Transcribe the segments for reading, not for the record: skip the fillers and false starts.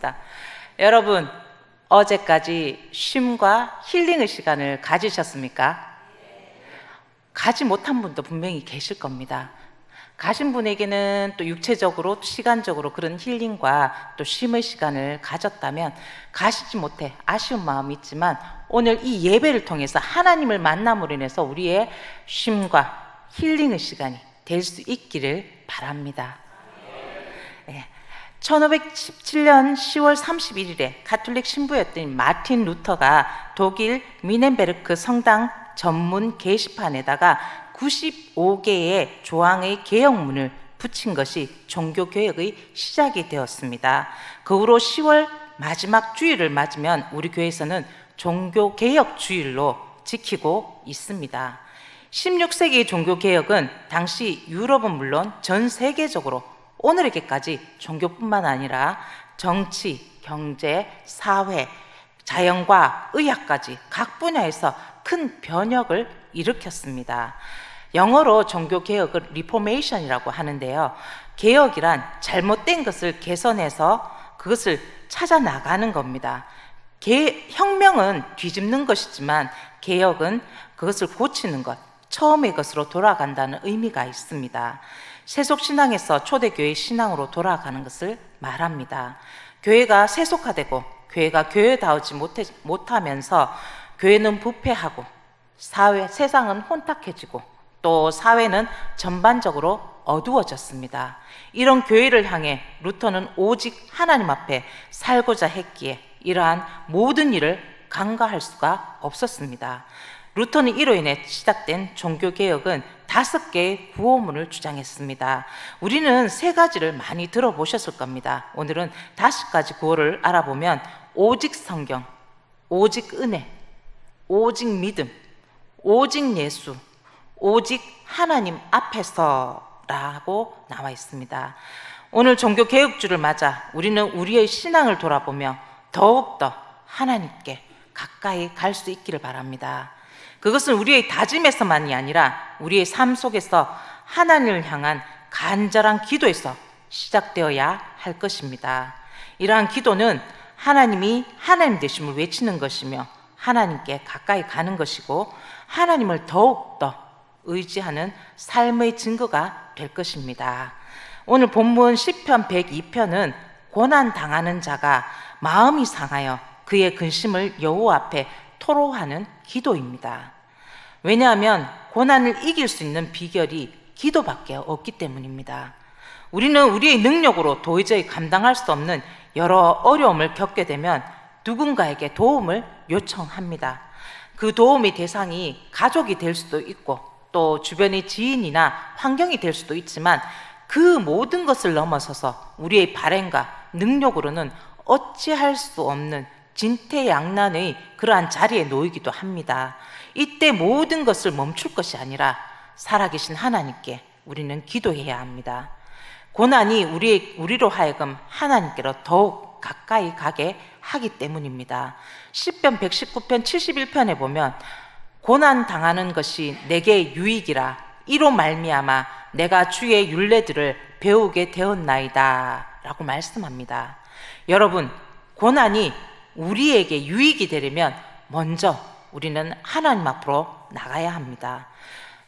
있습니다. 여러분, 어제까지 쉼과 힐링의 시간을 가지셨습니까? 가지 못한 분도 분명히 계실 겁니다. 가신 분에게는 또 육체적으로, 시간적으로 그런 힐링과 또 쉼의 시간을 가졌다면, 가시지 못해 아쉬운 마음이 있지만 오늘 이 예배를 통해서 하나님을 만남으로 인해서 우리의 쉼과 힐링의 시간이 될 수 있기를 바랍니다. 네. 1517년 10월 31일에 가톨릭 신부였던 마틴 루터가 독일 미넨베르크 성당 전문 게시판에다가 95개의 조항의 개혁문을 붙인 것이 종교개혁의 시작이 되었습니다. 그 후로 10월 마지막 주일을 맞으면 우리 교회에서는 종교개혁 주일로 지키고 있습니다. 16세기의 종교개혁은 당시 유럽은 물론 전 세계적으로 오늘에게까지 종교뿐만 아니라 정치, 경제, 사회, 자연과학, 의학까지 각 분야에서 큰 변혁을 일으켰습니다. 영어로 종교개혁을 리포메이션이라고 하는데요, 개혁이란 잘못된 것을 개선해서 그것을 찾아 나가는 겁니다. 혁명은 뒤집는 것이지만 개혁은 그것을 고치는 것, 처음의 것으로 돌아간다는 의미가 있습니다. 세속신앙에서 초대교회 신앙으로 돌아가는 것을 말합니다. 교회가 세속화되고 교회가 교회다우지 못하면서 교회는 부패하고 세상은 혼탁해지고 또 사회는 전반적으로 어두워졌습니다. 이런 교회를 향해 루터는 오직 하나님 앞에 살고자 했기에 이러한 모든 일을 간과할 수가 없었습니다. 루터는 이로 인해 시작된 종교개혁은 5개의 구호문을 주장했습니다. 우리는 3가지를 많이 들어보셨을 겁니다. 오늘은 5가지 구호를 알아보면 오직 성경, 오직 은혜, 오직 믿음, 오직 예수, 오직 하나님 앞에서 라고 나와 있습니다. 오늘 종교개혁주를 맞아 우리는 우리의 신앙을 돌아보며 더욱더 하나님께 가까이 갈 수 있기를 바랍니다. 그것은 우리의 다짐에서만이 아니라 우리의 삶 속에서 하나님을 향한 간절한 기도에서 시작되어야 할 것입니다. 이러한 기도는 하나님이 하나님 되심을 외치는 것이며 하나님께 가까이 가는 것이고 하나님을 더욱더 의지하는 삶의 증거가 될 것입니다. 오늘 본문 시편 102편은 고난당하는 자가 마음이 상하여 그의 근심을 여호와 앞에 토로하는 기도입니다. 왜냐하면 고난을 이길 수 있는 비결이 기도밖에 없기 때문입니다. 우리는 우리의 능력으로 도저히 감당할 수 없는 여러 어려움을 겪게 되면 누군가에게 도움을 요청합니다. 그 도움의 대상이 가족이 될 수도 있고 또 주변의 지인이나 환경이 될 수도 있지만 그 모든 것을 넘어서서 우리의 발행과 능력으로는 어찌할 수 없는 진퇴양난의 그러한 자리에 놓이기도 합니다. 이때 모든 것을 멈출 것이 아니라 살아계신 하나님께 우리는 기도해야 합니다. 고난이 우리로 하여금 하나님께로 더욱 가까이 가게 하기 때문입니다. 시편 119편 71편에 보면 고난 당하는 것이 내게 유익이라 이로 말미암아 내가 주의 율례들을 배우게 되었나이다 라고 말씀합니다. 여러분, 고난이 우리에게 유익이 되려면 먼저 우리는 하나님 앞으로 나가야 합니다.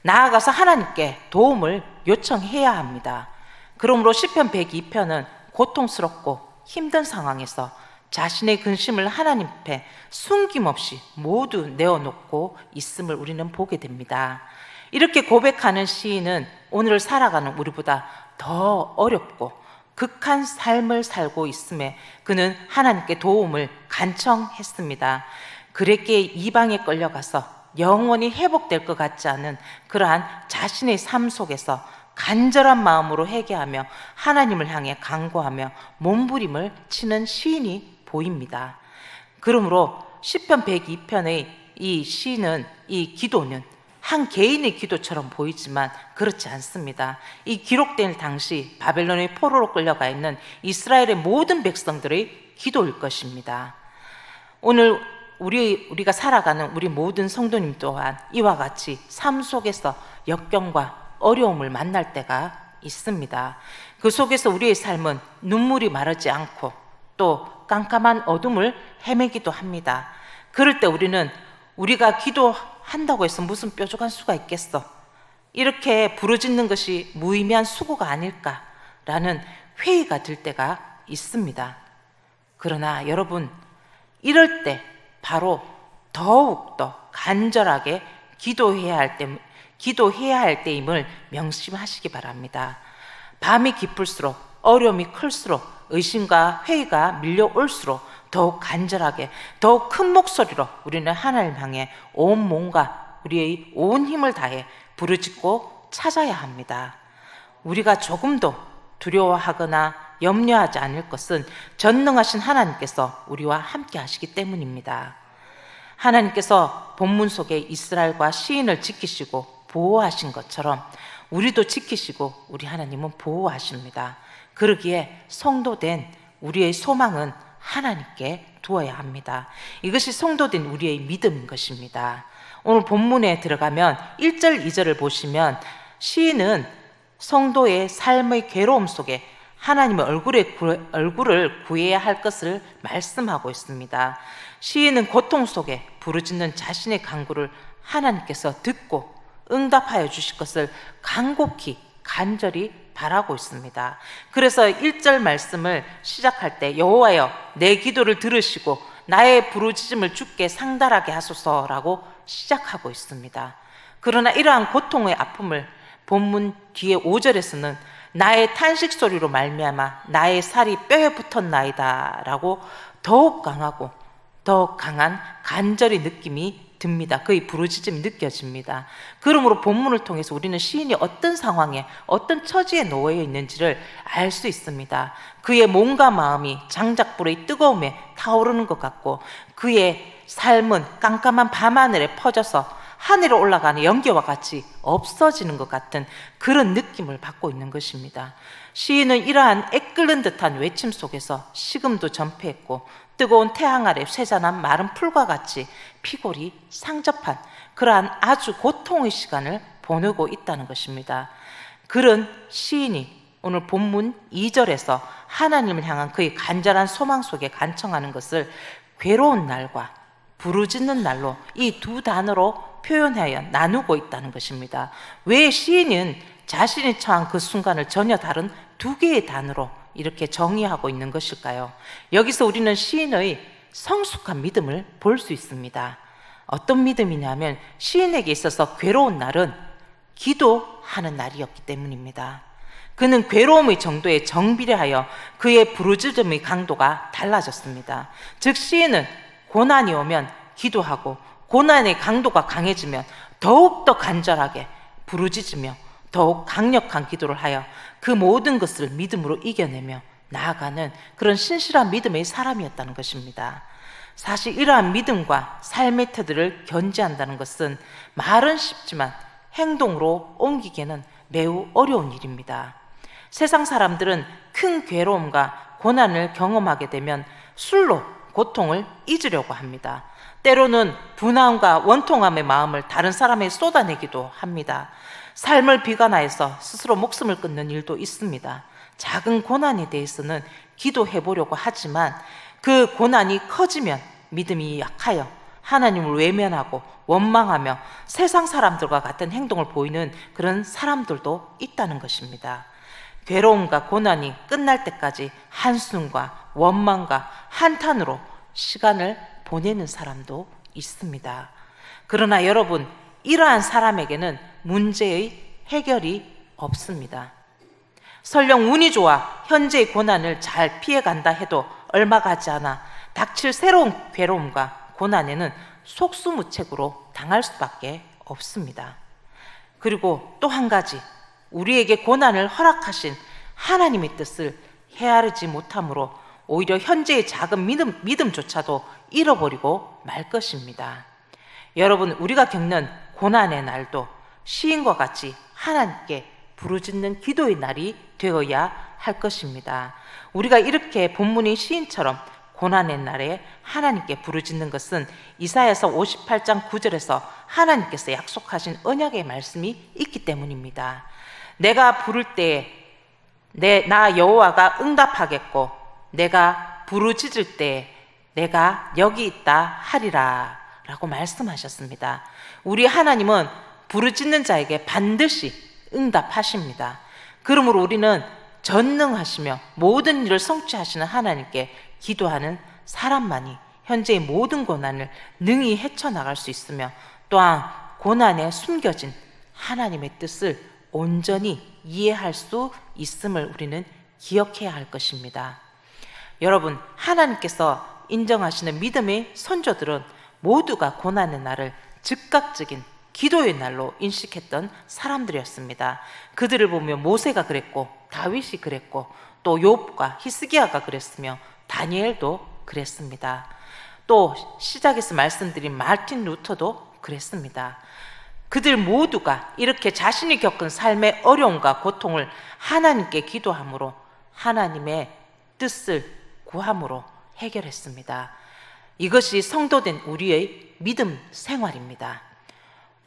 나아가서 하나님께 도움을 요청해야 합니다. 그러므로 시편 102편은 고통스럽고 힘든 상황에서 자신의 근심을 하나님 앞에 숨김없이 모두 내어놓고 있음을 우리는 보게 됩니다. 이렇게 고백하는 시인은 오늘을 살아가는 우리보다 더 어렵고 극한 삶을 살고 있음에 그는 하나님께 도움을 간청했습니다. 그랬기에 이방에 끌려가서 영원히 회복될 것 같지 않은 그러한 자신의 삶 속에서 간절한 마음으로 회개하며 하나님을 향해 간구하며 몸부림을 치는 시인이 보입니다. 그러므로 시편 102편의 이 시는, 이 기도는 한 개인의 기도처럼 보이지만 그렇지 않습니다. 이 기록될 당시 바벨론의 포로로 끌려가 있는 이스라엘의 모든 백성들의 기도일 것입니다. 오늘 우리가 살아가는 우리 모든 성도님 또한 이와 같이 삶 속에서 역경과 어려움을 만날 때가 있습니다. 그 속에서 우리의 삶은 눈물이 마르지 않고 또 깜깜한 어둠을 헤매기도 합니다. 그럴 때 우리는 우리가 기도한다고 해서 무슨 뾰족한 수가 있겠어, 이렇게 부르짖는 것이 무의미한 수고가 아닐까라는 회의가 들 때가 있습니다. 그러나 여러분, 이럴 때 바로 더욱더 간절하게 기도해야 할 때임을 명심하시기 바랍니다. 밤이 깊을수록, 어려움이 클수록, 의심과 회의가 밀려올수록 더욱 간절하게, 더욱 큰 목소리로 우리는 하나님 향해 온 몸과 우리의 온 힘을 다해 부르짖고 찾아야 합니다. 우리가 조금도 두려워하거나 염려하지 않을 것은 전능하신 하나님께서 우리와 함께 하시기 때문입니다. 하나님께서 본문 속에 이스라엘과 시인을 지키시고 보호하신 것처럼 우리도 지키시고 우리 하나님은 보호하십니다. 그러기에 성도된 우리의 소망은 하나님께 두어야 합니다. 이것이 성도된 우리의 믿음인 것입니다. 오늘 본문에 들어가면 1절, 2절을 보시면 시인은 성도의 삶의 괴로움 속에 하나님의 얼굴을 구해야 할 것을 말씀하고 있습니다. 시인은 고통 속에 부르짖는 자신의 간구를 하나님께서 듣고 응답하여 주실 것을 간절히 바라고 있습니다. 그래서 1절 말씀을 시작할 때 여호와여 내 기도를 들으시고 나의 부르짖음을 주께 상달하게 하소서라고 시작하고 있습니다. 그러나 이러한 고통의 아픔을 본문 뒤에 5절에서는 나의 탄식 소리로 말미암아 나의 살이 뼈에 붙었나이다 라고 더욱 강하고 더욱 강한 간절히 느낌이 듭니다. 그의 부르짖음이 느껴집니다. 그러므로 본문을 통해서 우리는 시인이 어떤 상황에, 어떤 처지에 놓여 있는지를 알 수 있습니다. 그의 몸과 마음이 장작불의 뜨거움에 타오르는 것 같고 그의 삶은 깜깜한 밤하늘에 퍼져서 하늘에 올라가는 연기와 같이 없어지는 것 같은 그런 느낌을 받고 있는 것입니다. 시인은 이러한 애끓는 듯한 외침 속에서 식음도 전폐했고 뜨거운 태양 아래 쇠잔한 마른 풀과 같이 피골이 상접한 그러한 아주 고통의 시간을 보내고 있다는 것입니다. 그런 시인이 오늘 본문 2절에서 하나님을 향한 그의 간절한 소망 속에 간청하는 것을 괴로운 날과 부르짖는 날로 이 두 단어로 표현하여 나누고 있다는 것입니다. 왜 시인은 자신이 처한 그 순간을 전혀 다른 두 개의 단어로 이렇게 정의하고 있는 것일까요? 여기서 우리는 시인의 성숙한 믿음을 볼 수 있습니다. 어떤 믿음이냐면 시인에게 있어서 괴로운 날은 기도하는 날이었기 때문입니다. 그는 괴로움의 정도에 정비례하여 그의 부르짖음의 강도가 달라졌습니다. 즉 시인은 고난이 오면 기도하고 고난의 강도가 강해지면 더욱더 간절하게 부르짖으며 더욱 강력한 기도를 하여 그 모든 것을 믿음으로 이겨내며 나아가는 그런 신실한 믿음의 사람이었다는 것입니다. 사실 이러한 믿음과 삶의 태도를 견지한다는 것은 말은 쉽지만 행동으로 옮기기는 매우 어려운 일입니다. 세상 사람들은 큰 괴로움과 고난을 경험하게 되면 술로 고통을 잊으려고 합니다. 때로는 분함과 원통함의 마음을 다른 사람에게 쏟아내기도 합니다. 삶을 비관하여서 스스로 목숨을 끊는 일도 있습니다. 작은 고난에 대해서는 기도해 보려고 하지만 그 고난이 커지면 믿음이 약하여 하나님을 외면하고 원망하며 세상 사람들과 같은 행동을 보이는 그런 사람들도 있다는 것입니다. 괴로움과 고난이 끝날 때까지 한숨과 원망과 한탄으로 시간을 보내는 사람도 있습니다. 그러나 여러분, 이러한 사람에게는 문제의 해결이 없습니다. 설령 운이 좋아 현재의 고난을 잘 피해간다 해도 얼마 가지 않아 닥칠 새로운 괴로움과 고난에는 속수무책으로 당할 수밖에 없습니다. 그리고 또 한 가지, 우리에게 고난을 허락하신 하나님의 뜻을 헤아리지 못함으로 오히려 현재의 작은 믿음조차도 잃어버리고 말 것입니다. 여러분, 우리가 겪는 고난의 날도 시인과 같이 하나님께 부르짖는 기도의 날이 되어야 할 것입니다. 우리가 이렇게 본문의 시인처럼 고난의 날에 하나님께 부르짖는 것은 이사야서 58장 9절에서 하나님께서 약속하신 언약의 말씀이 있기 때문입니다. 내가 부를 때에 나 여호와가 응답하겠고 내가 부르짖을 때 내가 여기 있다 하리라 라고 말씀하셨습니다. 우리 하나님은 부르짖는 자에게 반드시 응답하십니다. 그러므로 우리는 전능하시며 모든 일을 성취하시는 하나님께 기도하는 사람만이 현재의 모든 고난을 능히 헤쳐나갈 수 있으며, 또한 고난에 숨겨진 하나님의 뜻을 온전히 이해할 수 있음을 우리는 기억해야 할 것입니다. 여러분, 하나님께서 인정하시는 믿음의 선조들은 모두가 고난의 날을 즉각적인 기도의 날로 인식했던 사람들이었습니다. 그들을 보면 모세가 그랬고, 다윗이 그랬고, 또 욥과 히스기야가 그랬으며 다니엘도 그랬습니다. 또 시작에서 말씀드린 마틴 루터도 그랬습니다. 그들 모두가 이렇게 자신이 겪은 삶의 어려움과 고통을 하나님께 기도함으로 하나님의 뜻을 구함으로 해결했습니다. 이것이 성도된 우리의 믿음 생활입니다.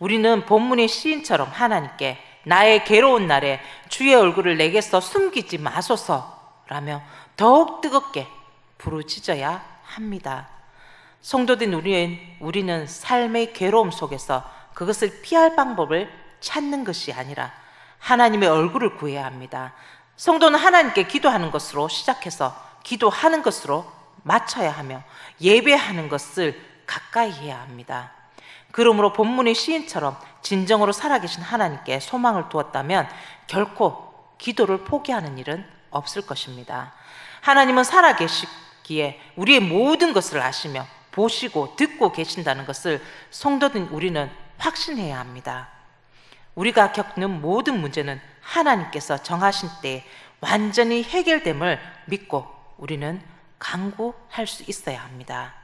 우리는 본문의 시인처럼 하나님께 나의 괴로운 날에 주의 얼굴을 내게서 숨기지 마소서라며 더욱 뜨겁게 부르짖어야 합니다. 성도된 우리는 삶의 괴로움 속에서 그것을 피할 방법을 찾는 것이 아니라 하나님의 얼굴을 구해야 합니다. 성도는 하나님께 기도하는 것으로 시작해서 기도하는 것으로 마쳐야 하며 예배하는 것을 가까이 해야 합니다. 그러므로 본문의 시인처럼 진정으로 살아계신 하나님께 소망을 두었다면 결코 기도를 포기하는 일은 없을 것입니다. 하나님은 살아계시기에 우리의 모든 것을 아시며 보시고 듣고 계신다는 것을 성도된 우리는 확신해야 합니다. 우리가 겪는 모든 문제는 하나님께서 정하신 때에 완전히 해결됨을 믿고 우리는 간구할 수 있어야 합니다.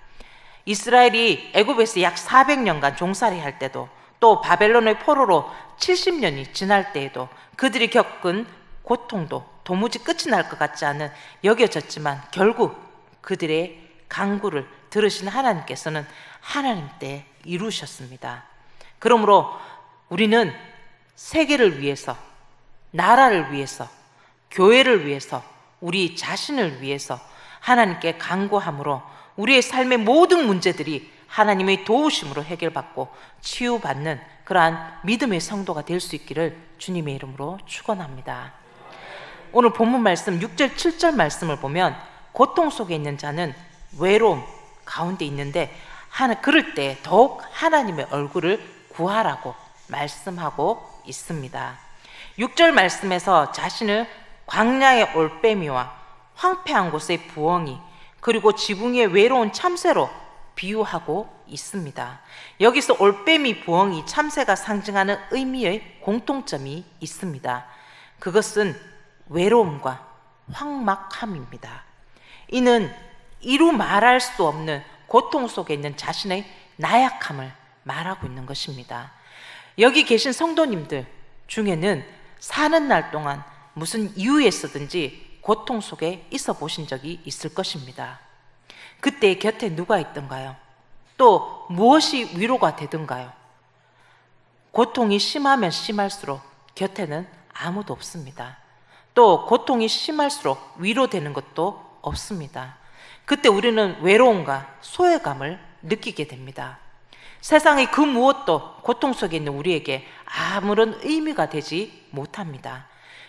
이스라엘이 애굽에서 약 400년간 종살이 할 때도, 또 바벨론의 포로로 70년이 지날 때에도 그들이 겪은 고통도 도무지 끝이 날 것 같지 않은 여겨졌지만 결국 그들의 간구를 들으신 하나님께서는 하나님 때 이루셨습니다. 그러므로 우리는 세계를 위해서, 나라를 위해서, 교회를 위해서, 우리 자신을 위해서 하나님께 간구함으로 우리의 삶의 모든 문제들이 하나님의 도우심으로 해결받고 치유받는 그러한 믿음의 성도가 될 수 있기를 주님의 이름으로 축원합니다. 오늘 본문 말씀 6절 7절 말씀을 보면 고통 속에 있는 자는 외로움 가운데 있는데 그럴 때 더욱 하나님의 얼굴을 구하라고 말씀하고 있습니다. 6절 말씀에서 자신을 광야의 올빼미와 황폐한 곳의 부엉이, 그리고 지붕 위의 외로운 참새로 비유하고 있습니다. 여기서 올빼미, 부엉이, 참새가 상징하는 의미의 공통점이 있습니다. 그것은 외로움과 황막함입니다. 이는 이루 말할 수 없는 고통 속에 있는 자신의 나약함을 말하고 있는 것입니다. 여기 계신 성도님들 중에는 사는 날 동안 무슨 이유에서든지 고통 속에 있어 보신 적이 있을 것입니다. 그때 곁에 누가 있던가요? 또 무엇이 위로가 되던가요? 고통이 심하면 심할수록 곁에는 아무도 없습니다. 또 고통이 심할수록 위로되는 것도 없습니다. 그때 우리는 외로움과 소외감을 느끼게 됩니다. 세상의 그 무엇도 고통 속에 있는 우리에게 아무런 의미가 되지 못합니다.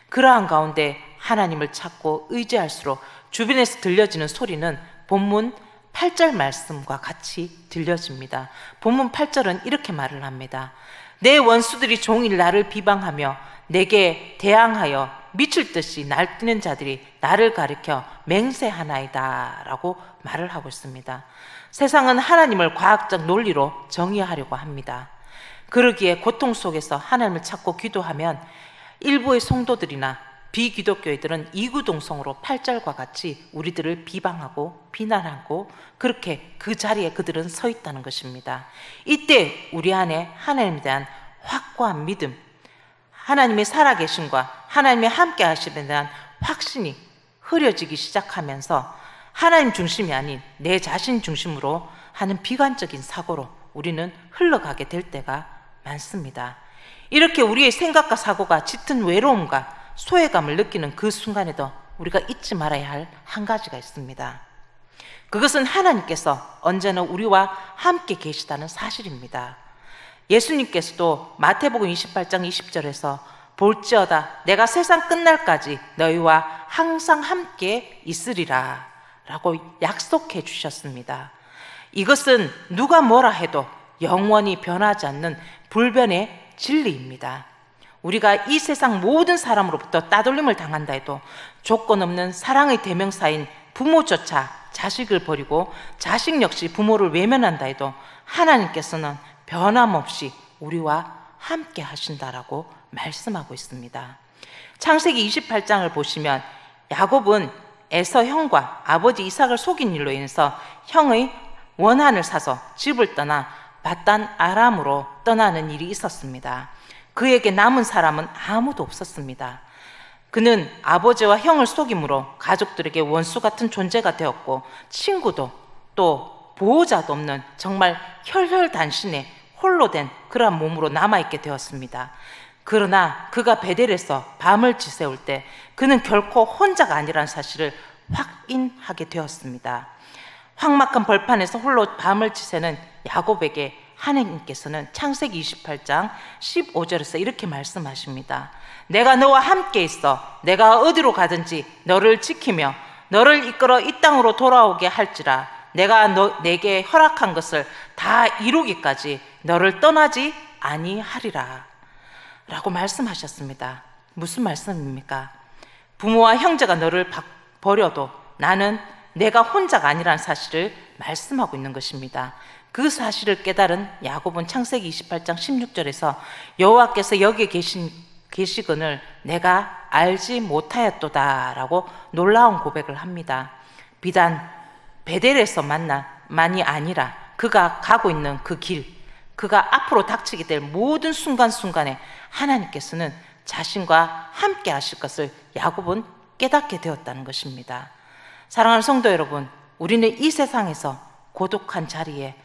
그러한 가운데 하나님을 찾고 의지할수록 주변에서 들려지는 소리는 본문 8절 말씀과 같이 들려집니다. 본문 8절은 이렇게 말을 합니다. 내 원수들이 종일 나를 비방하며 내게 대항하여 미칠 듯이 날뛰는 자들이 나를 가리켜 맹세하나이다 라고 말을 하고 있습니다. 세상은 하나님을 과학적 논리로 정의하려고 합니다. 그러기에 고통 속에서 하나님을 찾고 기도하면 일부의 성도들이나 비기독교인들은 이구동성으로 8절과 같이 우리들을 비방하고 비난하고 그렇게 그 자리에 그들은 서 있다는 것입니다. 이때 우리 안에 하나님에 대한 확고한 믿음, 하나님의 살아계심과 하나님의 함께 하심에 대한 확신이 흐려지기 시작하면서 하나님 중심이 아닌 내 자신 중심으로 하는 비관적인 사고로 우리는 흘러가게 될 때가 많습니다. 이렇게 우리의 생각과 사고가 짙은 외로움과 소외감을 느끼는 그 순간에도 우리가 잊지 말아야 할 한 가지가 있습니다. 그것은 하나님께서 언제나 우리와 함께 계시다는 사실입니다. 예수님께서도 마태복음 28장 20절에서 볼지어다 내가 세상 끝날까지 너희와 항상 함께 있으리라 라고 약속해 주셨습니다. 이것은 누가 뭐라 해도 영원히 변하지 않는 불변의 진리입니다. 우리가 이 세상 모든 사람으로부터 따돌림을 당한다 해도 조건 없는 사랑의 대명사인 부모조차 자식을 버리고 자식 역시 부모를 외면한다 해도 하나님께서는 변함없이 우리와 함께 하신다라고 말씀하고 있습니다. 창세기 28장을 보시면 야곱은 에서 형과 아버지 이삭을 속인 일로 인해서 형의 원한을 사서 집을 떠나 밧단 아람으로 떠나는 일이 있었습니다. 그에게 남은 사람은 아무도 없었습니다. 그는 아버지와 형을 속임으로 가족들에게 원수 같은 존재가 되었고 친구도 또 보호자도 없는 정말 혈혈단신의 홀로 된 그러한 몸으로 남아있게 되었습니다. 그러나 그가 베델에서 밤을 지새울 때 그는 결코 혼자가 아니라는 사실을 확인하게 되었습니다. 황막한 벌판에서 홀로 밤을 지새는 야곱에게 하나님께서는 창세기 28장 15절에서 이렇게 말씀하십니다. 내가 너와 함께 있어 내가 어디로 가든지 너를 지키며 너를 이끌어 이 땅으로 돌아오게 할지라 내가 내게 허락한 것을 다 이루기까지 너를 떠나지 아니하리라 라고 말씀하셨습니다. 무슨 말씀입니까? 부모와 형제가 너를 버려도 나는 내가 혼자가 아니라는 사실을 말씀하고 있는 것입니다. 그 사실을 깨달은 야곱은 창세기 28장 16절에서 여호와께서 여기에 계시거늘 내가 알지 못하였도다 라고 놀라운 고백을 합니다. 비단 베델에서 만이 아니라 그가 가고 있는 그 길, 그가 앞으로 닥치게 될 모든 순간순간에 하나님께서는 자신과 함께 하실 것을 야곱은 깨닫게 되었다는 것입니다. 사랑하는 성도 여러분, 우리는 이 세상에서 고독한 자리에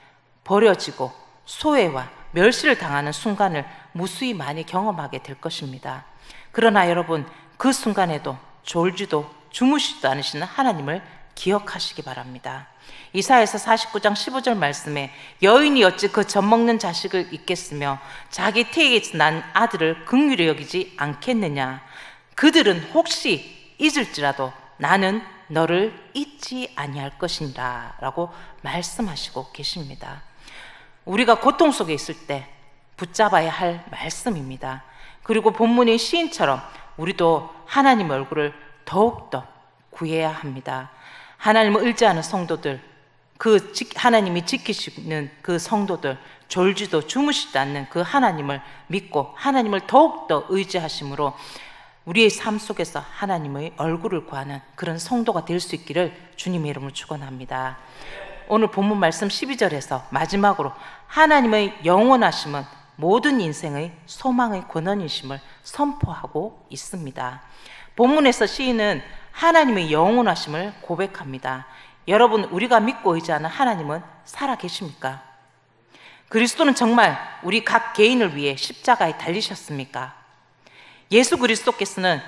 버려지고 소외와 멸시를 당하는 순간을 무수히 많이 경험하게 될 것입니다. 그러나 여러분, 그 순간에도 졸지도 주무시지도 않으시는 하나님을 기억하시기 바랍니다. 이사야서 49장 15절 말씀에 여인이 어찌 그 젖먹는 자식을 잊겠으며 자기 태에게서 난 아들을 긍휼히 여기지 않겠느냐. 그들은 혹시 잊을지라도 나는 너를 잊지 아니할 것이니라 라고 말씀하시고 계십니다. 우리가 고통 속에 있을 때 붙잡아야 할 말씀입니다. 그리고 본문의 시인처럼 우리도 하나님의 얼굴을 더욱더 구해야 합니다. 하나님을 의지하는 성도들, 하나님이 지키시는 그 성도들, 졸지도 주무시지 않는 그 하나님을 믿고 하나님을 더욱더 의지하심으로 우리의 삶 속에서 하나님의 얼굴을 구하는 그런 성도가 될 수 있기를 주님의 이름으로 축원합니다. 오늘 본문 말씀 12절에서 마지막으로 하나님의 영원하심은 모든 인생의 소망의 근원이심을 선포하고 있습니다. 본문에서 시인은 하나님의 영원하심을 고백합니다. 여러분, 우리가 믿고 의지하는 하나님은 살아 계십니까? 그리스도는 정말 우리 각 개인을 위해 십자가에 달리셨습니까? 예수 그리스도께서는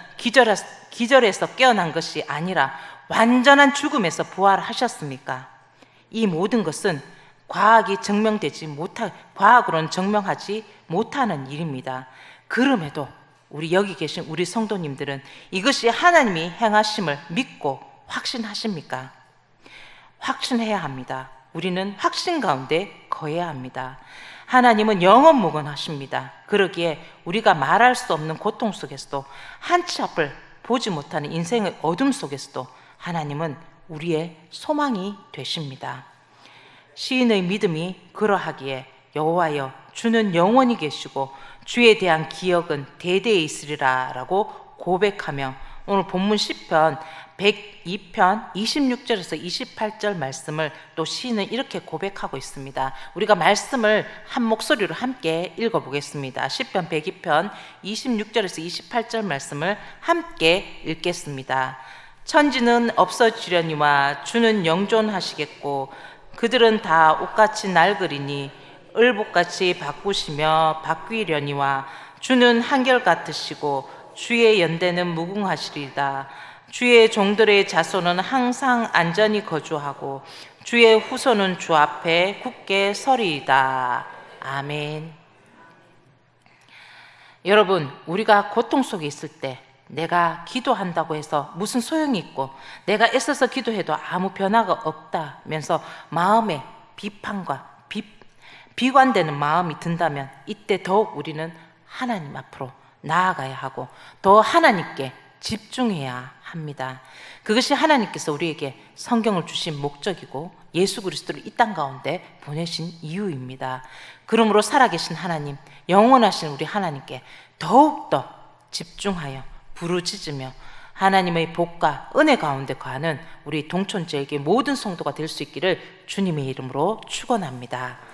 기절에서 깨어난 것이 아니라 완전한 죽음에서 부활하셨습니까? 이 모든 것은 과학으로는 증명하지 못하는 일입니다. 그럼에도 여기 계신 우리 성도님들은 이것이 하나님이 행하심을 믿고 확신하십니까? 확신해야 합니다. 우리는 확신 가운데 거해야 합니다. 하나님은 영원무건하십니다. 그러기에 우리가 말할 수 없는 고통 속에서도 한치 앞을 보지 못하는 인생의 어둠 속에서도 하나님은 우리의 소망이 되십니다. 시인의 믿음이 그러하기에 여호와여 주는 영원히 계시고 주에 대한 기억은 대대에 있으리라 라고 고백하며 오늘 본문 시편 102편 26절에서 28절 말씀을 또 시인은 이렇게 고백하고 있습니다. 우리가 말씀을 한 목소리로 함께 읽어보겠습니다. 시편 102편 26절에서 28절 말씀을 함께 읽겠습니다. 천지는 없어지려니와 주는 영존하시겠고 그들은 다 옷같이 낡으리니 을복같이 바꾸시며 바뀌려니와 주는 한결같으시고 주의 연대는 무궁하시리다. 주의 종들의 자손은 항상 안전히 거주하고 주의 후손은 주 앞에 굳게 서리이다. 아멘. 여러분, 우리가 고통 속에 있을 때 내가 기도한다고 해서 무슨 소용이 있고 내가 애써서 기도해도 아무 변화가 없다면서 마음에 비판과 비관되는 마음이 든다면 이때 더욱 우리는 하나님 앞으로 나아가야 하고 더 하나님께 집중해야 합니다. 그것이 하나님께서 우리에게 성경을 주신 목적이고 예수 그리스도를 이 땅 가운데 보내신 이유입니다. 그러므로 살아계신 하나님, 영원하신 우리 하나님께 더욱더 집중하여 부르짖으며 하나님의 복과 은혜 가운데 거하는 우리 동촌지역의 모든 성도가 될 수 있기를 주님의 이름으로 축원합니다.